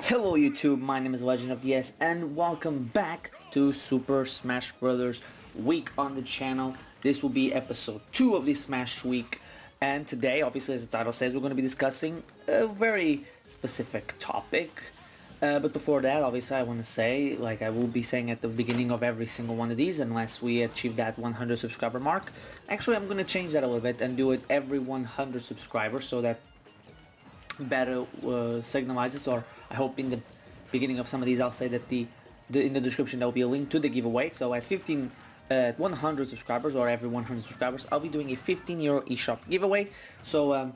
Hello YouTube, my name is Legend of DS and welcome back to Super Smash Bros. Week on the channel. This will be episode 2 of this Smash Week, and today, obviously as the title says, we're going to be discussing a very specific topic. But before that, obviously I want to say, like I will be saying at the beginning of every single one of these, unless we achieve that 100 subscriber mark. Actually, I'm going to change that a little bit and do it every 100 subscribers so that better signalizes, or I hope in the beginning of some of these I'll say that in the description there will be a link to the giveaway. So at 100 subscribers, or every 100 subscribers, I'll be doing a €15 eShop giveaway. So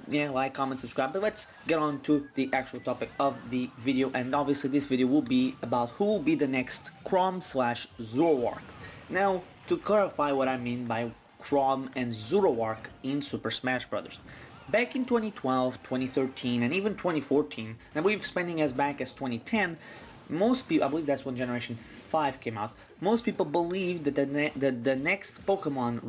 yeah, like, comment, subscribe. But let's get on to the actual topic of the video, and obviously this video will be about who will be the next Chrom/Zoroark. Now, to clarify what I mean by Chrom and Zoroark in Super Smash Bros. Back in 2012, 2013, and even 2014, and I believe spanning as back as 2010, most people, I believe that's when Generation 5 came out, most people believed that the next Pokemon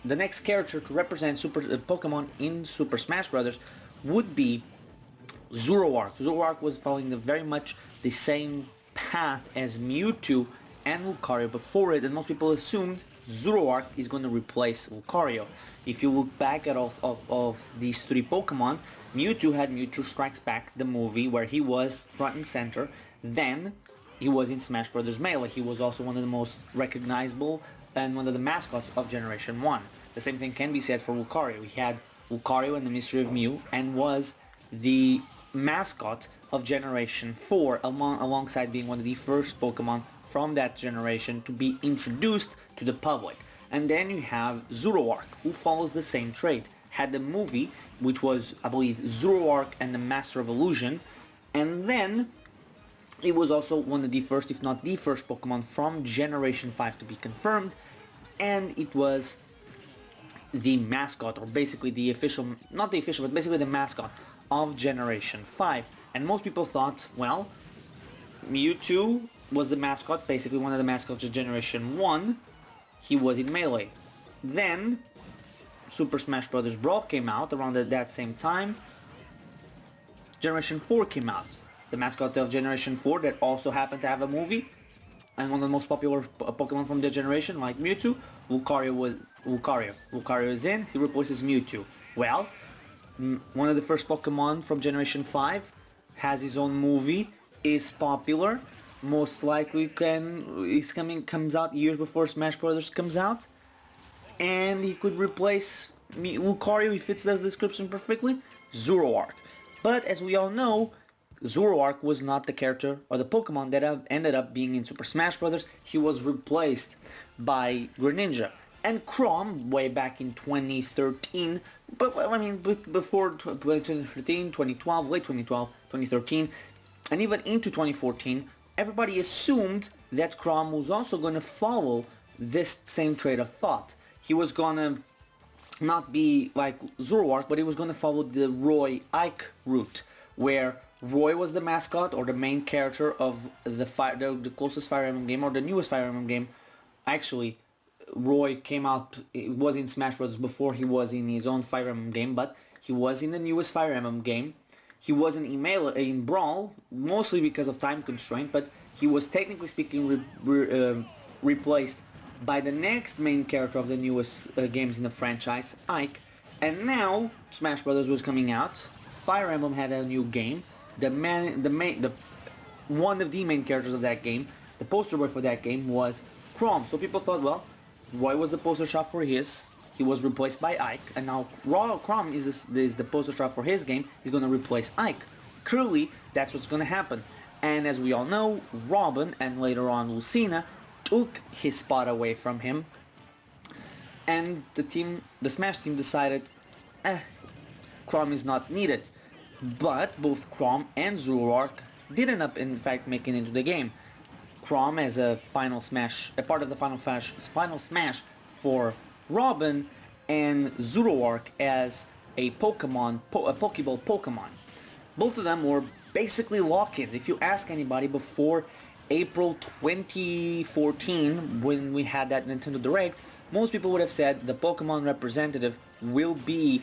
the next character to represent Pokemon in Super Smash Bros. Would be Zoroark. Zoroark was following very much the same path as Mewtwo and Lucario before it, and most people assumed Zoroark is going to replace Lucario. If you look back at all of these three Pokemon, Mewtwo had Mewtwo Strikes Back, the movie, where he was front and center. Then he was in Smash Bros. Melee. He was also one of the most recognizable and one of the mascots of Generation 1. The same thing can be said for Lucario. He had Lucario and the Mystery of Mew, and was the mascot of Generation 4, alongside being one of the first Pokemon from that generation to be introduced to the public. And then you have Zoroark, who follows the same trait. Had the movie, which was, I believe, Zoroark and the Master of Illusion, and then it was also one of the first, if not the first, Pokemon from Generation 5 to be confirmed, and it was the mascot, or basically the official, not the official, but basically the mascot of Generation 5. And most people thought, well, Mewtwo was the mascot, basically one of the mascots of Generation 1. He was in Melee. Then Super Smash Bros. Brawl came out around that same time. Generation 4 came out. The mascot of Generation 4 that also happened to have a movie, and one of the most popular Pokemon from the generation, like Mewtwo, Lucario is in, he replaces Mewtwo. Well, one of the first Pokemon from Generation 5 has his own movie, is popular, most likely comes out years before Smash Bros. Comes out, and he could replace Lucario. He fits this description perfectly. Zoroark. But as we all know, Zoroark was not the character or the Pokemon that ended up being in Super Smash Bros. He was replaced by Greninja. And Chrom, way back in 2013, but I mean before 2013, 2012, late 2012, 2013, and even into 2014, everybody assumed that Chrom was also going to follow this same trait of thought. He was going to not be like Zoroark, but he was going to follow the Roy Ike route, where Roy was the mascot or the main character of the closest Fire Emblem game, or the newest Fire Emblem game. Actually, Roy came out, it was in Smash Bros. Before he was in his own Fire Emblem game, but he was in the newest Fire Emblem game. He wasn't in Brawl, mostly because of time constraint, but he was technically speaking replaced by the next main character of the newest games in the franchise, Ike. And now Smash Bros. Was coming out. Fire Emblem had a new game. One of the main characters of that game, the poster boy for that game, was Chrom. So people thought, well, Roy was the poster shot for his. He was replaced by Ike, and now Chrom is the poster shot for his game. He's going to replace Ike. Clearly, that's what's going to happen. And as we all know, Robin, and later on Lucina, took his spot away from him. And the Smash team decided, Chrom is not needed. But both Chrom and Zoroark did end up, in fact, making it into the game. Chrom as a part of the final smash for Robin, and Zoroark as a Pokeball Pokemon. Both of them were basically lock-ins. If you ask anybody before April 2014, when we had that Nintendo Direct, most people would have said the Pokemon representative will be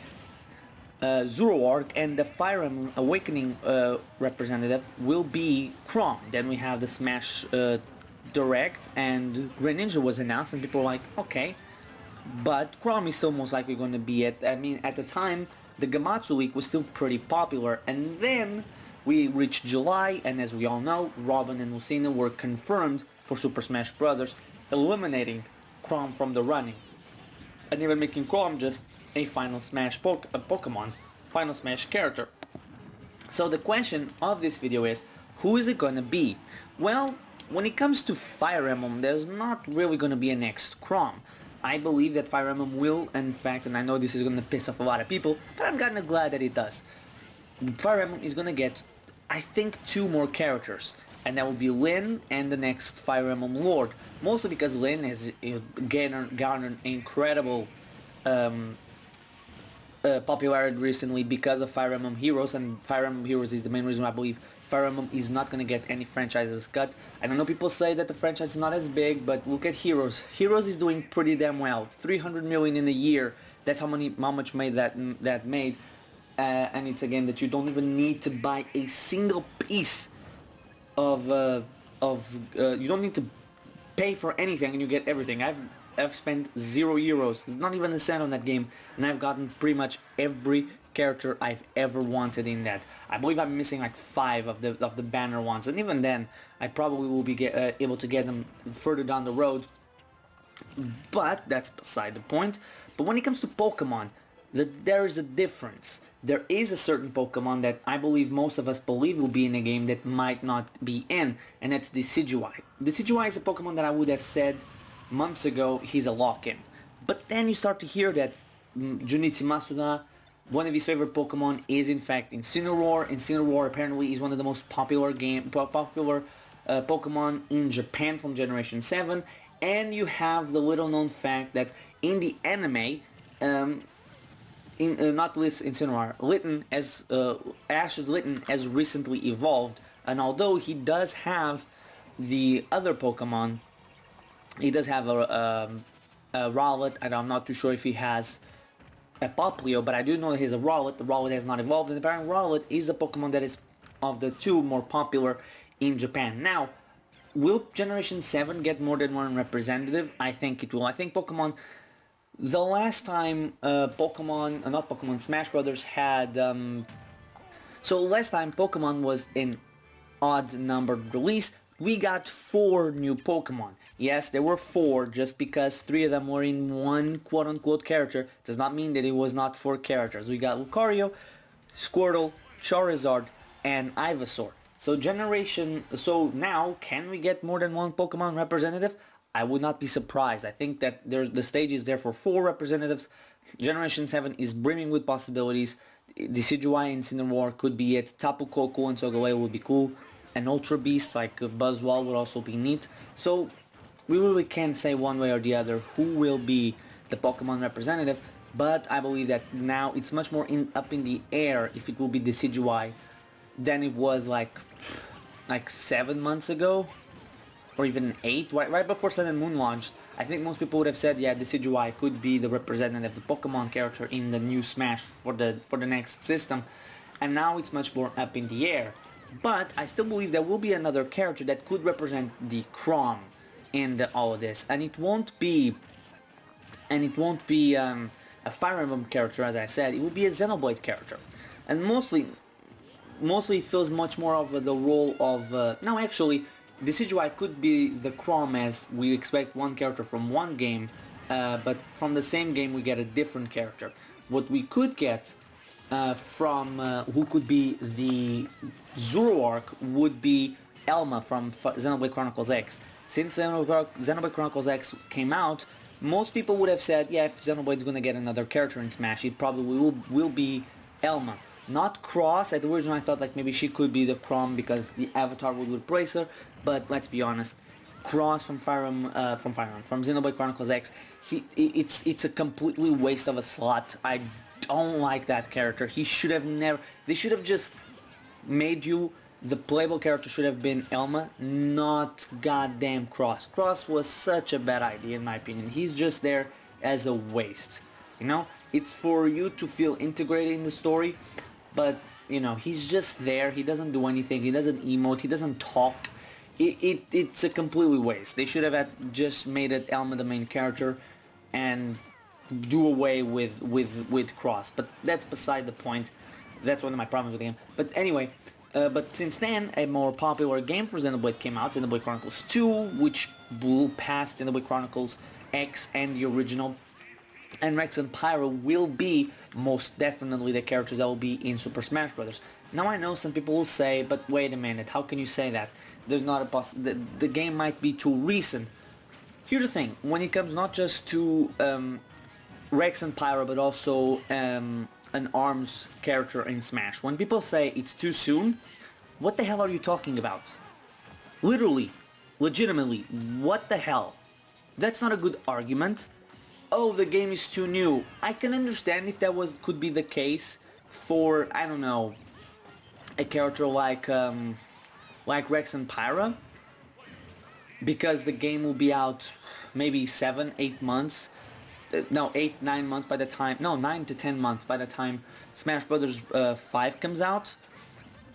Zoroark, and the Fire Emblem Awakening representative will be Chrom. Then we have the Smash Direct, and Greninja was announced, and people were like, okay, but Chrom is still most likely going to be it. I mean, at the time, the Gamatsu leak was still pretty popular, and then we reached July, and as we all know, Robin and Lucina were confirmed for Super Smash Bros., eliminating Chrom from the running, and even making Chrom just a Final Smash Pokemon, Final Smash character. So the question of this video is, who is it going to be? Well, when it comes to Fire Emblem, there's not really going to be a next Chrom. I believe that Fire Emblem will, in fact, and I know this is going to piss off a lot of people, but I'm kind of glad that it does. Fire Emblem is going to get, I think, 2 more characters, and that will be Lyn and the next Fire Emblem Lord. Mostly because Lyn has garnered incredible popularity recently because of Fire Emblem Heroes, and Fire Emblem Heroes is the main reason why I believe Fire Emblem is not going to get any franchises cut. And I know people say that the franchise is not as big, but look at Heroes. Heroes is doing pretty damn well. 300 million in a year. That's how much made that made. And it's a game that you don't even need to buy a single piece of you don't need to pay for anything and you get everything. I've spent €0. There's not even a cent on that game, and I've gotten pretty much every character I've ever wanted in that. I believe I'm missing like 5 of the banner ones, and even then I probably will be able to get them further down the road, but that's beside the point. But when it comes to Pokemon, there is a difference. There is a certain Pokemon that I believe most of us believe will be in a game that might not be in, and that's Decidueye. Decidueye is a Pokemon that I would have said months ago he's a lock-in. But then you start to hear that Junichi Masuda, one of his favorite Pokemon, is in fact Incineroar. Incineroar apparently is one of the most popular Pokemon in Japan from Generation 7. And you have the little known fact that in the anime, not Incineroar, Litten, Ash's Litten has recently evolved, and although he does have the other Pokemon, he does have a Rowlet, and I'm not too sure if he has a Popplio, but I do know that he's a Rowlet. The Rowlet has not evolved, and apparently Rowlet is the Pokemon that is of the 2 more popular in Japan. Now, will Generation 7 get more than 1 representative? I think it will. I think Pokemon... The last time Smash Brothers had... So last time Pokemon was an odd numbered release, we got 4 new Pokemon. Yes, there were 4, just because 3 of them were in one quote-unquote character does not mean that it was not 4 characters. We got Lucario, Squirtle, Charizard, and Ivysaur. So now, can we get more than 1 Pokemon representative? I would not be surprised. I think that the stage is there for 4 representatives. Generation 7 is brimming with possibilities. Decidueye and Incineroar could be it. Tapu Koko and Togoleo would be cool. An Ultra Beast like Buzzwole would also be neat. So we really can't say one way or the other who will be the Pokemon representative, but I believe that now it's much more up in the air if it will be Decidueye than it was like 7 months ago, or even 8, right before Sun and Moon launched. I think most people would have said, yeah, Decidueye could be the representative, the Pokemon character in the new Smash for the next system, and now it's much more up in the air. But I still believe there will be another character that could represent the Chrom in all of this, and it won't be a Fire Emblem character, as I said. It will be a Xenoblade character, and mostly it feels much more of the role of no, actually Decidueye could be the Chrom, as we expect one character from one game, but from the same game we get a different character. What we could get from who could be the Zoroark would be Elma from Xenoblade Chronicles X. Since Xenoblade Chronicles X came out, most people would have said, yeah, if Xenoblade is going to get another character in Smash, it probably will be Elma. Not Cross. At the original I thought like maybe she could be the Chrom because the avatar would replace her, but let's be honest, Cross from Xenoblade Chronicles X, it's a completely waste of a slot. I don't like that character. They should have just made you, the playable character should have been Elma, not goddamn Cross. Cross was such a bad idea in my opinion. He's just there as a waste, you know? It's for you to feel integrated in the story, but you know, he's just there. He doesn't do anything. He doesn't emote. He doesn't talk. It's a completely waste. They should have just made it Elma the main character, and do away with Cross. But that's beside the point. That's one of my problems with the game. But anyway, but since then, a more popular game for Xenoblade came out, Xenoblade Chronicles 2, which blew past Xenoblade Chronicles X and the original. And Rex and Pyro will be most definitely the characters that will be in Super Smash Bros. Now I know some people will say, but wait a minute, how can you say that? There's not a the game might be too recent. Here's the thing, when it comes not just to Rex and Pyro, but also an ARMS character in Smash, when people say it's too soon, what the hell are you talking about? Literally, legitimately, what the hell? That's not a good argument. Oh, the game is too new. I can understand if that could be the case for, I don't know, a character like Rex and Pyra, because the game will be out maybe 7-8 months. No, 8-9 months by the time. No, 9 to 10 months by the time Smash Brothers 5 comes out.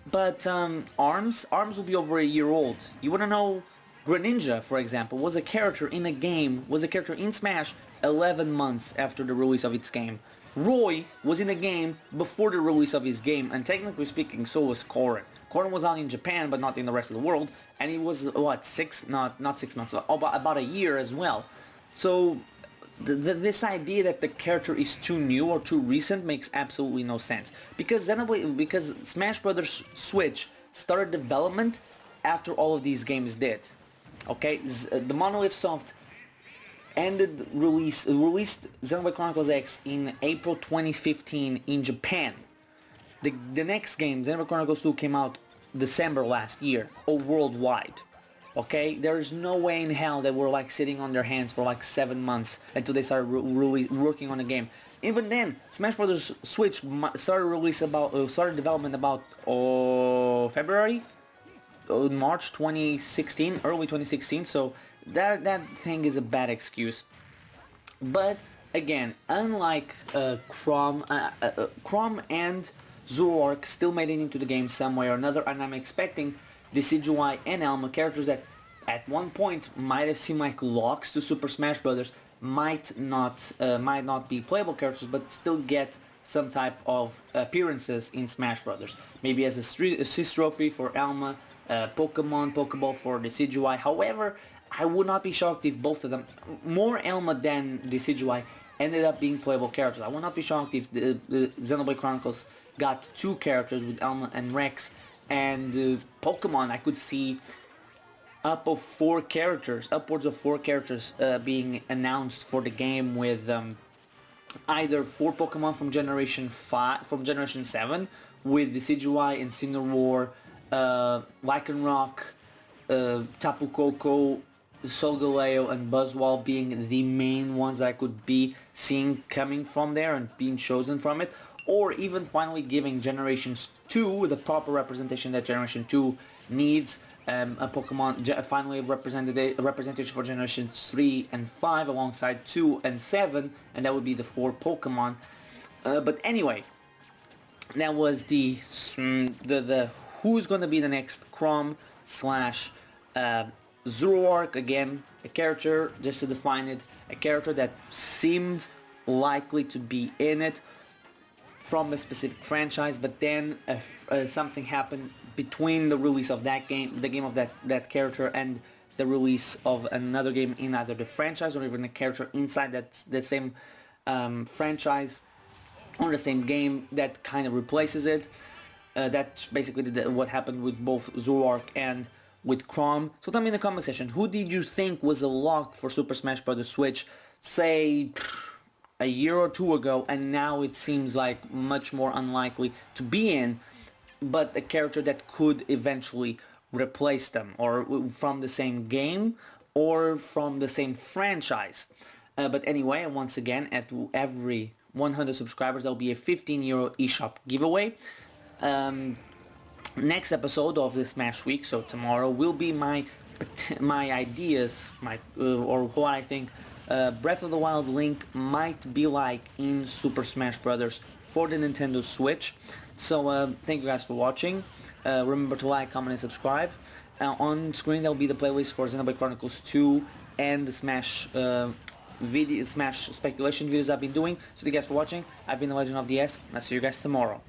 But ARMS will be over a year old. You wanna know? Greninja, for example, was a character in a game, was a character in Smash 11 months after the release of its game. Roy was in a game before the release of his game, and technically speaking, so was Corrin. Corrin was out in Japan, but not in the rest of the world, and he was, what, not 6 months, about a year as well. So, this idea that the character is too new or too recent makes absolutely no sense. Because Smash Brothers Switch started development after all of these games did. Okay, the Monolith Soft released Xenoblade Chronicles X in April 2015 in Japan. The next game, Xenoblade Chronicles 2, came out December last year, or worldwide. Okay, there is no way in hell they were like sitting on their hands for like 7 months until they started working on the game. Even then, Smash Bros. Switch started development about February. March 2016, early 2016, so that thing is a bad excuse. But again, unlike Chrom and Zoroark still made it into the game some way or another, and I'm expecting Decidueye and Elma, characters that at one point might have seemed like locks to Super Smash Bros. might not be playable characters, but still get some type of appearances in Smash Bros. Maybe as a assist trophy for Elma, Pokeball for Decidueye. However, I would not be shocked if both of them, more Elma than Decidueye, ended up being playable characters. I would not be shocked if the Xenoblade Chronicles got 2 characters with Elma and Rex, and Pokemon I could see upwards of 4 characters being announced for the game, with either 4 Pokemon from Generation 7, with Decidueye, Incineroar, Lycanroc, Tapu Koko, Solgaleo, and Buzzwole being the main ones that I could be seeing coming from there and being chosen from it, or even finally giving Generation 2 the proper representation that Generation 2 needs. A Pokemon finally a representation for Generations 3 and 5 alongside 2 and 7, and that would be the 4 Pokemon. But anyway, that was the who's going to be the next Chrom / Zoroark. Again, a character, just to define it, a character that seemed likely to be in it from a specific franchise, but then something happened between the release of that game, the game of that character, and the release of another game in either the franchise or even a character inside the same franchise or the same game that kind of replaces it. That's basically what happened with both Zoroark and with Chrom. So tell me in the comment section, who did you think was a lock for Super Smash Bros. Switch, say, a year or 2 ago, and now it seems like much more unlikely to be in, but a character that could eventually replace them, or from the same game, or from the same franchise. But anyway, once again, at every 100 subscribers, there will be a €15 eShop giveaway. Next episode of the Smash Week, so tomorrow, will be my ideas, or what I think Breath of the Wild Link might be like in Super Smash Bros. For the Nintendo Switch. So thank you guys for watching. Remember to like, comment, and subscribe. On screen there will be the playlist for Xenoblade Chronicles 2 and the Smash Smash speculation videos I've been doing. So thank you guys for watching. I've been the Legend of the S, and I'll see you guys tomorrow.